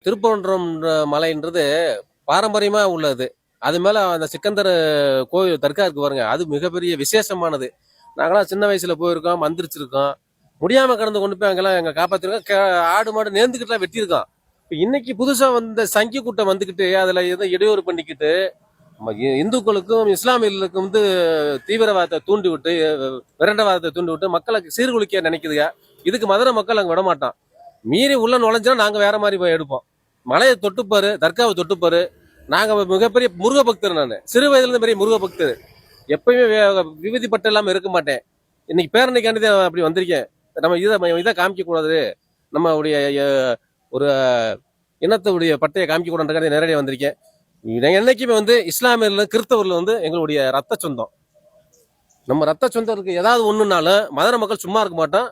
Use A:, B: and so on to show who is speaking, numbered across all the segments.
A: திருப்பரங்குன்றம் மலைன்றது பாரம்பரியமா உள்ளது. அது மேல அந்த சிக்கந்தர் கோயில் தர்கா இருக்கு பாருங்க. அது மிகப்பெரிய விசேஷமானது. நாங்களாம் சின்ன வயசுல போயிருக்கோம், மந்திரிச்சிருக்கோம். முடியாம கடந்து கொண்டு போய் அங்கெல்லாம் எங்க காப்பாத்திருக்கோம். ஆடு மாடு நேர்ந்துக்கிட்டுலாம் வெட்டியிருக்கோம். இப்ப இன்னைக்கு புதுசா வந்த சங்கி கூட்டம் வந்துகிட்டு அதுல ஏதோ இடையூறு பண்ணிக்கிட்டு இந்துக்களுக்கும் இஸ்லாமியர்களுக்கும் தீவிரவாதத்தை தூண்டி விட்டு விரண்டவாதத்தை தூண்டி விட்டு மக்களை சீர்குலைக்க நினைக்குதுங்க. இதுக்கு மதுரை மக்கள் அங்க விட மாட்டோம். மீறி உள்ள நுழைஞ்சா நாங்க வேற மாதிரி போய் எடுப்போம். மலையை தொட்டுப்பாரு, தர்காவை தொட்டுப்பாரு. நாங்க மிகப்பெரிய முருக பக்தர். நான் சிறு வயதுல இருந்து பெரிய முருக பக்தர். எப்பயுமே விபதி பட்டு இல்லாம இருக்க மாட்டேன். இன்னைக்கு பேரணிக்காண்டி தான் அப்படி வந்திருக்கேன். நம்ம இதை காமிக்க கூடாது, நம்மளுடைய ஒரு இனத்துடைய பட்டையை காமிக்க கூடாது நேரடியாக வந்திருக்கேன். என்னைக்குமே இஸ்லாமியர்கள் கிறிஸ்தவர்கள் எங்களுடைய ரத்த சொந்தம். நம்ம ரத்த சொந்தம் இருக்கு. ஏதாவது ஒண்ணுனாலும் மதுரை மக்கள் சும்மா இருக்க மாட்டோம்.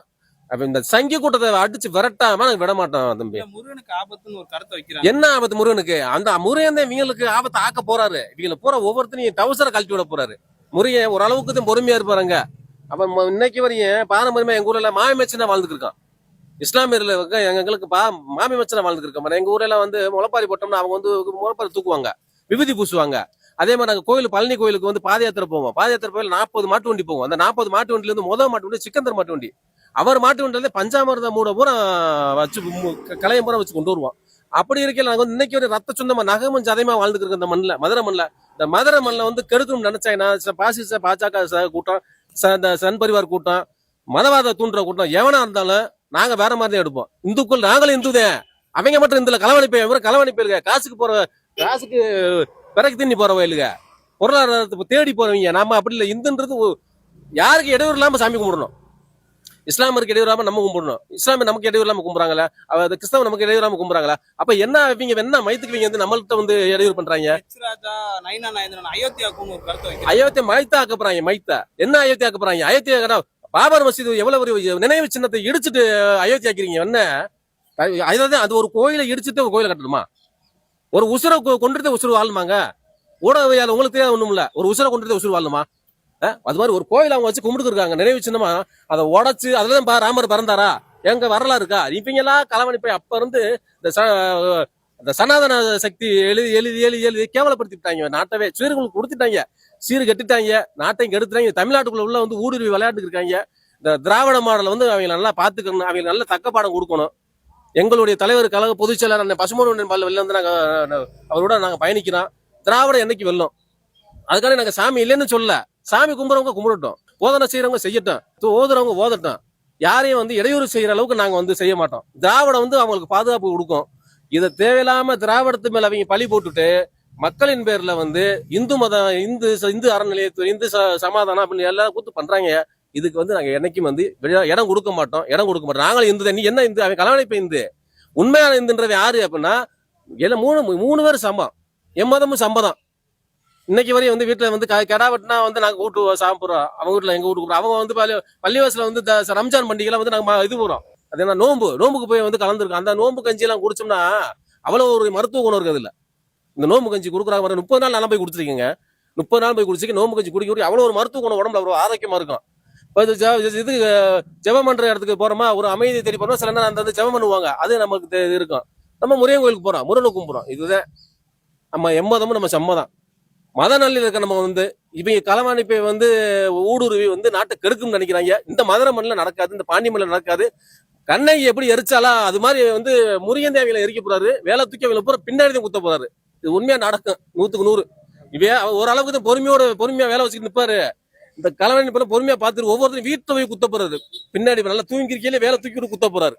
A: அப்ப இந்த சங்கி கூட்டத்தை அடிச்சு விரட்டாம நாங்க விட மாட்டோம். தம்பி,
B: முருகனுக்கு ஆபத்துன்னு ஒரு கருத்தை வைக்கிறாங்க.
A: என்ன ஆபத்து முருகனுக்கு? அந்த முருகன் தான் இவங்களுக்கு ஆபத்தை ஆக்க போறாரு. இவங்களை பூரா ஒவ்வொருத்தரையும் டவுசரை கழட்டி விட போறாரு. முருகன் ஓரளவுக்கு தான் பொறுமையா இருப்பாருங்க. அப்ப இன்னைக்கு வரையும் பாரம்பரியமா எங்க ஊர்ல மாமி மச்சனா வாழ்ந்துட்டு இருக்கான். இஸ்லாமியர்கள் எங்களுக்கு மாமி மச்சனா வாழ்ந்துட்டு இருக்கோம். எங்க ஊர்ல எல்லாம் முளைப்பாரி போட்டோம்னா அவங்க முளைப்பாரி தூக்குவாங்க, விபூதி பூசுவாங்க. அதே மாதிரி நாங்க கோயில் பழனி கோயிலுக்கு பாத யாத்திரை போவோம். பாத யாத்திரை கோயில் 40 மாட்டு வண்டி போவோம். அந்த 40 மாட்டு வண்டில இருந்து முதல் மாட்டு வண்டி சிக்கந்தர் மாட்டு வண்டி. அவர் மாட்டு வண்டில பஞ்சாமிரத மூட பூரா வச்சு கலையம் பூரா வச்சு கொண்டு வருவோம். அப்படி இருக்கல நாங்க இன்னைக்கு ஒரு ரத்த சொந்தமா நகமும் சதையமா வாழ்ந்துட்டு இருக்கோம். இந்த மண்ணில் மதுரை மண்ணில் இந்த மதுரை மண்ணில் கெடுக்கணும்னு நினைச்சாங்கன்னா பாஜக கூட்டம், இந்த சன் பரிவார் கூட்டம், மதவாத தூண்டுற கூட்டம் எவனா இருந்தாலும் நாங்க வேற மாதிரி தான் எடுப்போம். இந்துக்கள் நாங்களும் இந்துதேன். அவங்க மட்டும் இந்த களவணிப்பேருங்க. காசுக்கு பிறகு தின்னி போற வயலுங்க, பொருளாதாரத்தை தேடி போறவங்க. நாம அப்படி இல்லை. இந்துன்றது யாருக்கு இடையூறு இல்லாம சாமி கும்பிடணும். இஸ்லாமருக்கு இடையூறு இல்லாம நம்ம கும்பிடணும். இஸ்லாமிய நமக்கு இடையூறு இல்லாம கும்பிடுறாங்களா? கிறிஸ்தவ நமக்கு இடையூறு இல்லாம கும்பிடுறாங்களா? அப்ப என்ன இவங்க என்ன மைத்துக்கு நம்மள்கிட்ட இடையூறு பண்றாங்க? அயோத்தியா மைத்தா ஆக்கப்படுறாங்க. மைத்தா என்ன அயோத்தியா ஆக்கப்படுறாங்க? அயோத்தியா பாபர் மசீது எவ்வளவு நினைவு சின்னத்தை இடிச்சுட்டு அயோத்தியா ஆக்கிறீங்க. என்ன அது ஒரு கோயிலை இடிச்சுட்டு ஒரு கோயிலை கட்டணுமா? ஒரு உசுரை கொண்டுட்டு உசுறு வாழணுமாங்க? ஊடகவியால் உங்களுக்கு தெரியாது ஒண்ணும் இல்ல. ஒரு உசுரை கொண்டுட்டு உசுறு வாழணுமா? அது மாதிரி ஒரு கோயில் அவங்க வச்சு கும்பிட்டு இருக்காங்க. நினைவு சின்னமா அதை உடச்சு அதுலதான் ராமர் பிறந்தாரா? எங்க வரலாறு இருக்கா? இவங்கெல்லாம் களவணிப்பை அப்ப இருந்து இந்த சனாதன சக்தி எழுதி எழுதி எழுதி எழுதி கேவலப்படுத்திட்டாங்க. நாட்டவே சீர்களுக்கு கொடுத்துட்டாங்க, சீரு கட்டிட்டாங்க, நாட்டையும் கெடுத்துட்டாங்க. தமிழ்நாட்டுக்குள்ள உள்ள ஊடுருவி விளையாட்டு இருக்காங்க. இந்த திராவிட மாடலை அவங்க நல்லா பாத்துக்கணும். அவங்க நல்ல தக்க பாடம் கொடுக்கணும். எங்களுடைய தலைவர் கழக பொதுச் செயலாளர் பசுமோன் வெளில நாங்க அவரோட நாங்க பயணிக்கிறோம். திராவிடம் என்னைக்கு வெல்லும். அதுக்காக நாங்க சாமி இல்லைன்னு சொல்ல. சாமி கும்பிடுறவங்க கும்பிடட்டும், ஓதனை செய்யறவங்க செய்யட்டும், ஓதுறவங்க ஓதட்டும். யாரையும் இடையூறு செய்யற அளவுக்கு நாங்க செய்ய மாட்டோம். திராவிடம் அவங்களுக்கு பாதுகாப்பு கொடுக்கும். இதை தேவையில்லாம திராவிடத்து மேல அவங்க பழி போட்டுட்டு மக்களின் பேர்ல இந்து மதம், இந்து அறநிலையத்துறை, இந்து சமாதானம் அப்படின்னு எல்லாம் கூத்து பண்றாங்க. இதுக்கு நாங்க என்னைக்கும் இடம் கொடுக்க மாட்டோம். நாங்களும் இந்து. என்ன இந்து? அவன் கலவணைப்பு இந்து. உண்மையான இந்துன்றது யாரு அப்படின்னா எல்லாம் மூணு பேரும் சம்பம். எம்மதமும் சம்பதம். இன்னைக்கு வரையும் வீட்டுல கெடா வெட்டினா நாங்க கூட்டு சாப்பிடுறோம். அவங்க வீட்டுல எங்க வீட்டுக்கு அவங்க பள்ளிவாசல ரம்ஜான் பண்டிகைலாம் நாங்க இது போறோம். அது என்ன நோம்புக்கு போய் கலந்துருக்கோம். அந்த நோம்பு கஞ்சி எல்லாம் குடிச்சோம்னா அவ்வளவு ஒரு மருத்துவ குணம் இருக்குது. இல்ல இந்த நோம்பு கஞ்சி கொடுக்குறாங்க. 30 நாள் நல்லா போய் குடிச்சிருக்கீங்க. 30 நாள் போய் குடிச்சிக்க நோம்பு கஞ்சி குடிக்க அவ்வளவு ஒரு மருத்துவ குணம், உடம்புல அவ்வளவு ஆரோக்கியமா இருக்கும். இது ஜெபம் பண்ற இடத்துக்கு போறோமா, ஒரு அமைதி தேடி போறோம். சில நேரம் அந்த ஜெபம் பண்ணுவாங்க, அது நமக்கு இருக்கும். நம்ம முருகன் கோயிலுக்கு போறோம், முருகனை கும்பிடுறோம். இதுதான் நம்ம எம்மதமும் நம்ம சம்மதம். மத நல்லில் இருக்க நம்ம இவங்க களவாணிப்பை ஊடுருவி நாட்டை கெடுக்கும்னு நினைக்கிறாங்க. இந்த மதுரை மண்ணில் நடக்காது, இந்த பாண்டி மண்ணில் நடக்காது. கண்ணகி எப்படி எரிச்சாலா அது மாதிரி முருகன் தேவையில எரிக்க போறாரு. வேலை தூக்கி அவங்களை பூரா பின்னாடி தான் குத்த போறாரு. இது உண்மையா நடக்கும் 100க்கு 100. இவே ஓரளவுக்கு தான் பொறுமையா வேலை வச்சுட்டு நிற்பாரு. இந்த களவாணி பொறுமையா பார்த்துட்டு ஒவ்வொருத்தரும் வீட்டை போய் குத்த போறாரு. பின்னாடி நல்லா தூங்கி இருக்கையிலே வேலை தூக்கி குத்த போறாரு.